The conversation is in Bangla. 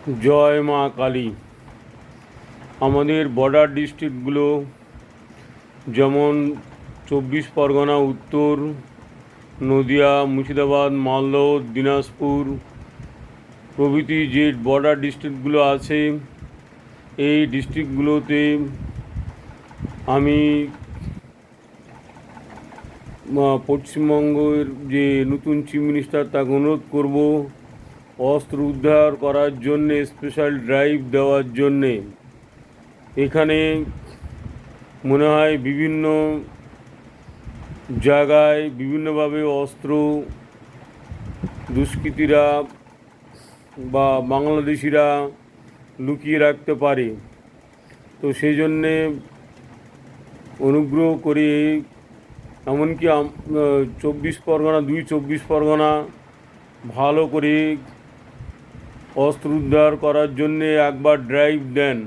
জয় মা কালী। আমাদের বর্ডার ডিস্ট্রিক্টগুলো যেমন 24 পরগনা উত্তর, নদিয়া, মুর্শিদাবাদ, মালদহ, দিনাজপুর প্রভৃতি যে বর্ডার ডিস্ট্রিক্টগুলো আছে, এই ডিস্ট্রিক্টগুলোতে আমি পশ্চিমবঙ্গের যে নতুন চিফ মিনিস্টার তাকে অনুরোধ করব অস্ত্র উদ্ধার করার জন্যে স্পেশাল ড্রাইভ দেওয়ার জন্যে। এখানে মনে হয় বিভিন্ন জায়গায় বিভিন্নভাবে অস্ত্র দুষ্কৃতীরা বা বাংলাদেশিরা লুকিয়ে রাখতে পারে। তো সেই জন্যে অনুগ্রহ করে এমনকি 24 পরগনা ভালো করে অস্ত্র উদ্ধার করার জন্যে একবার ড্রাইভ দেন।